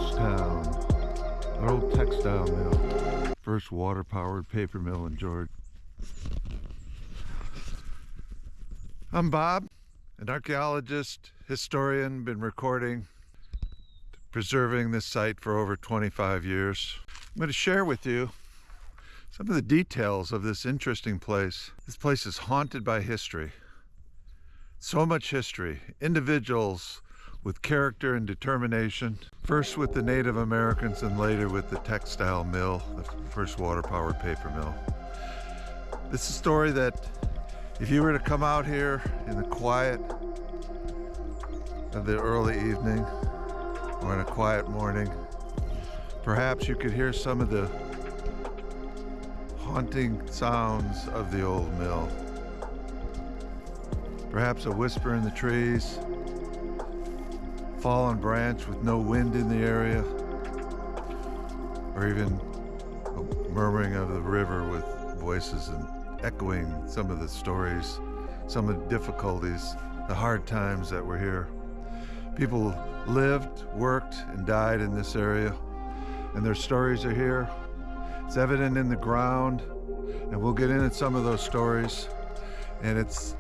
ghost town, an old textile mill, first water-powered paper mill in Georgia. I'm Bob, an archaeologist, historian, been recording, preserving this site for over 25 years. I'm going to share with you some of the details of this interesting place. This place is haunted by history. So much history, individuals with character and determination, first with the Native Americans and later with the textile mill, the first water-powered paper mill. This is a story that if you were to come out here in the quiet of the early evening or in a quiet morning, perhaps you could hear some of the haunting sounds of the old mill. Perhaps a whisper in the trees, fallen branch with no wind in the area, or even a murmuring of the river with voices and echoing some of the stories, some of the difficulties, the hard times that were here. People lived, worked, and died in this area, and their stories are here. It's evident in the ground, and we'll get into some of those stories, and it's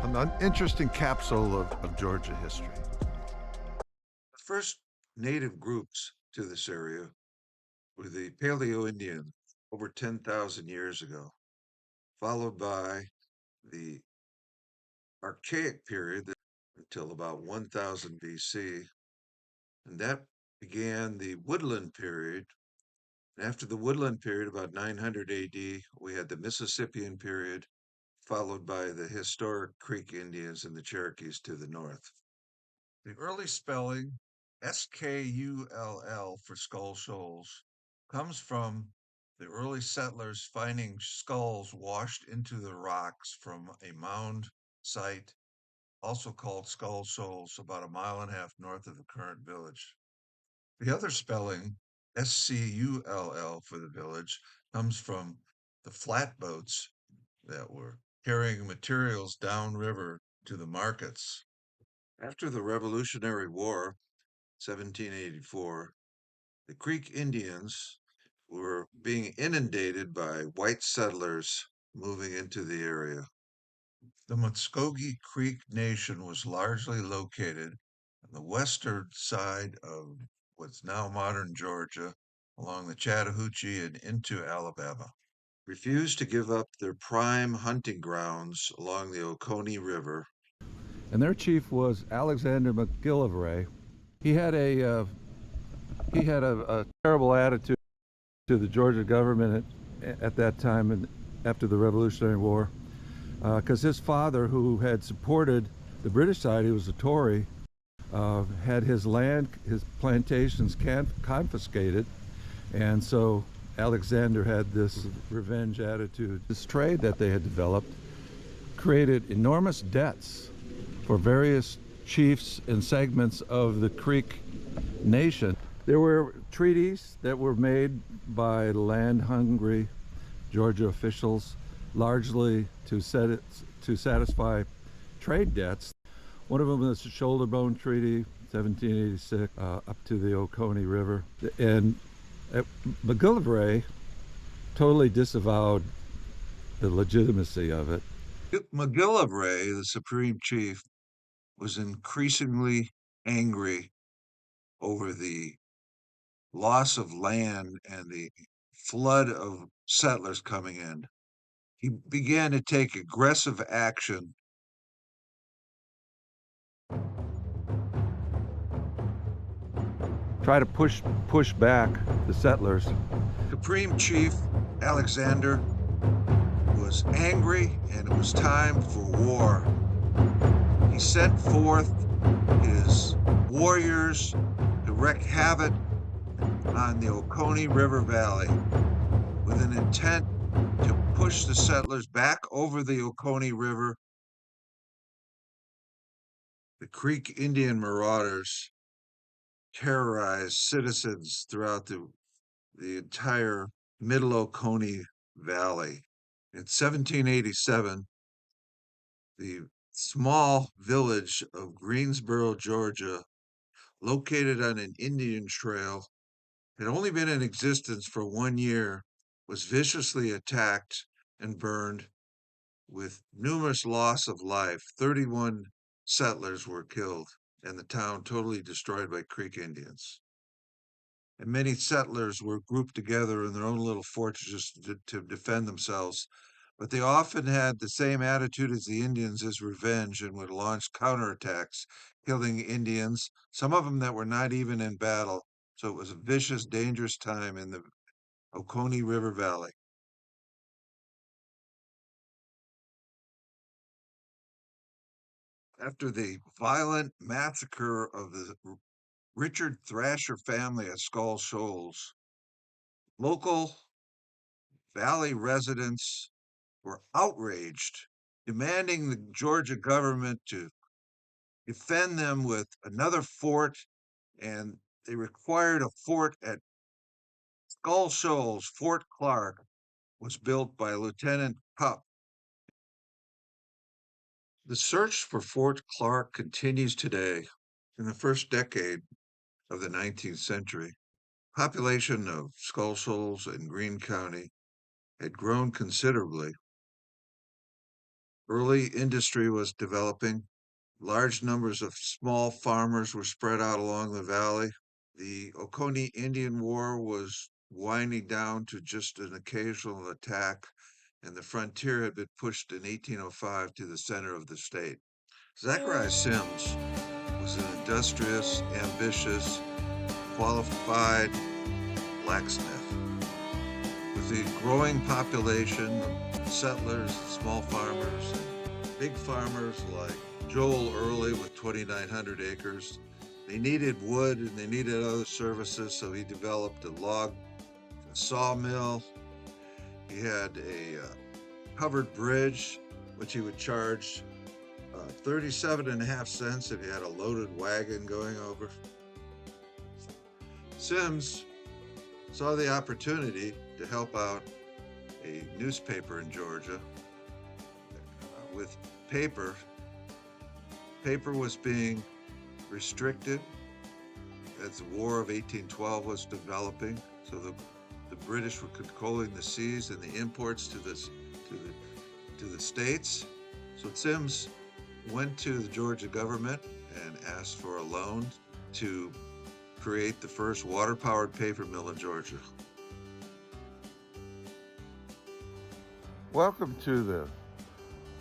an interesting capsule of Georgia history. The first native groups to this area were the Paleo-Indian over 10,000 years ago, followed by the Archaic period until about 1000 BC, and that began the Woodland period. And after the Woodland period, about 900 AD, we had the Mississippian period, followed by the historic Creek Indians and the Cherokees to the north. The early spelling, Skull for Scull, Shoals, comes from the early settlers finding skulls washed into the rocks from a mound site, also called Scull Shoals, about 1.5 miles north of the current village. The other spelling, Scull for the village, comes from the flatboats that were carrying materials downriver to the markets. After the Revolutionary War, 1784, the Creek Indians were being inundated by white settlers moving into the area. The Muskogee Creek Nation was largely located on the western side of what's now modern Georgia, along the Chattahoochee and into Alabama. Refused to give up their prime hunting grounds along the Oconee River. And their chief was Alexander McGillivray. He had a terrible attitude to the Georgia government at that time and after the Revolutionary War, because his father, who had supported the British side, he was a Tory, had his land, his plantations confiscated, and so Alexander had this revenge attitude. This trade that they had developed created enormous debts for various chiefs and segments of the Creek Nation. There were treaties that were made by land-hungry Georgia officials, largely to satisfy trade debts. One of them was the Shoulder Bone Treaty, 1786, up to the Oconee River. And McGillivray totally disavowed the legitimacy of it. McGillivray, the supreme chief, was increasingly angry over the loss of land and the flood of settlers coming in. He began to take aggressive action. Try to push back the settlers. Supreme Chief Alexander was angry, and it was time for war. He sent forth his warriors to wreak havoc on the Oconee River Valley with an intent to push the settlers back over the Oconee River. The Creek Indian marauders terrorized citizens throughout the entire Middle Oconee Valley. In 1787, the small village of Greensboro, Georgia, located on an Indian trail, had only been in existence for 1 year, was viciously attacked and burned with numerous loss of life. 31 settlers were killed and the town totally destroyed by Creek Indians. And many settlers were grouped together in their own little fortresses to defend themselves. But they often had the same attitude as the Indians as revenge and would launch counterattacks, killing Indians, some of them that were not even in battle. So it was a vicious, dangerous time in the Oconee River Valley. After the violent massacre of the Richard Thrasher family at Scull Shoals, local valley residents were outraged, demanding the Georgia government to defend them with another fort, and they required a fort at Scull Shoals. Fort Clark was built by Lieutenant Cupp. The search for Fort Clark continues today. In the first decade of the 19th century, population of Scull Shoals and Greene County had grown considerably. Early industry was developing. Large numbers of small farmers were spread out along the valley. The Oconee Indian War was winding down to just an occasional attack, and the frontier had been pushed in 1805 to the center of the state. Zachariah Sims was an industrious, ambitious, qualified blacksmith. With the growing population of settlers, small farmers, and big farmers like Joel Early with 2,900 acres, they needed wood and they needed other services, so he developed a log sawmill. He had a covered bridge, which he would charge 37 and a half cents if you had a loaded wagon going over. Sims saw the opportunity to help out a newspaper in Georgia with paper. Paper was being restricted as the War of 1812 was developing. So the British were controlling the seas and the imports to the states. So Sims went to the Georgia government and asked for a loan to create the first water-powered paper mill in Georgia. Welcome to the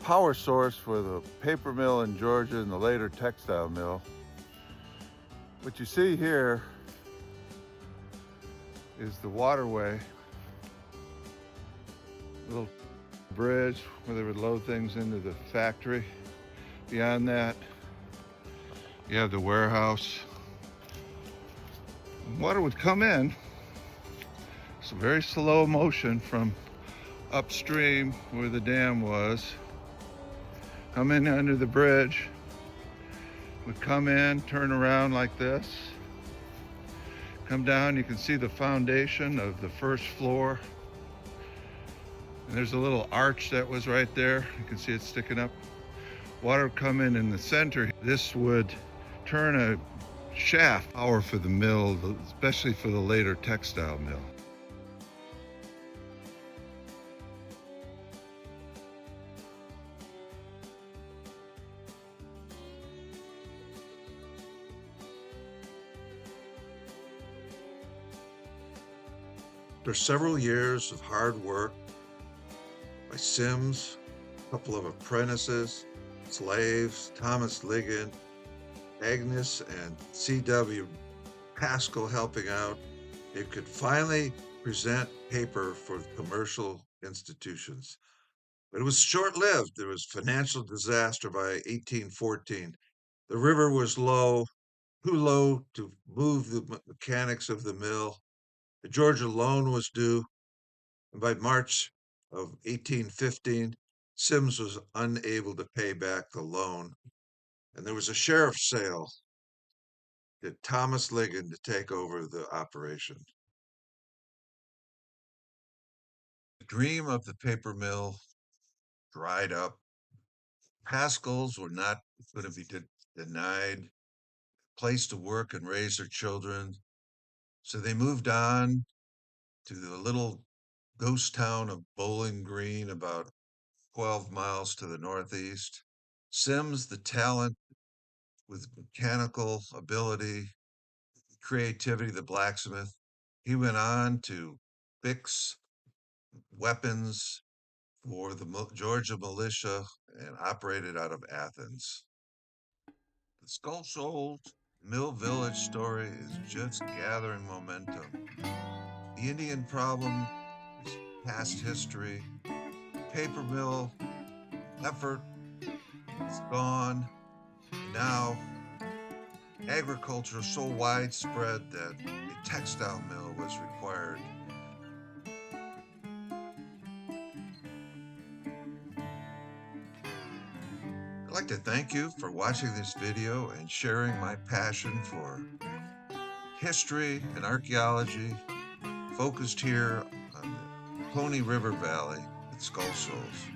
power source for the paper mill in Georgia and the later textile mill. What you see here is the waterway, a little bridge where they would load things into the factory. Beyond that, you have the warehouse. Water would come in. It's a very slow motion from upstream where the dam was. Come in under the bridge, would come in, turn around like this. Come down, you can see the foundation of the first floor. And there's a little arch that was right there. You can see it sticking up. Water would come in the center. This would turn a shaft power for the mill, especially for the later textile mill. After several years of hard work by Sims, a couple of apprentices, slaves, Thomas Ligon, Agnes, and C.W. Pascal helping out, it could finally present paper for commercial institutions. But it was short-lived. There was financial disaster by 1814. The river was low, too low to move the mechanics of the mill. The Georgia loan was due, and by March of 1815, Sims was unable to pay back the loan, and there was a sheriff's sale to Thomas Ligon to take over the operation. The dream of the paper mill dried up. Pascals were not going to be denied. place to work and raise their children. So they moved on to the little ghost town of Bowling Green, about 12 miles to the northeast. Sims, the talent with mechanical ability, creativity, the blacksmith, he went on to fix weapons for the Georgia militia and operated out of Athens. The Scull Shoals Mill Village story is just gathering momentum. The Indian problem is past history. The paper mill effort is gone. And now agriculture is so widespread that a textile mill was required. I'd like to thank you for watching this video and sharing my passion for history and archaeology, focused here on the Oconee River Valley at Scull Shoals.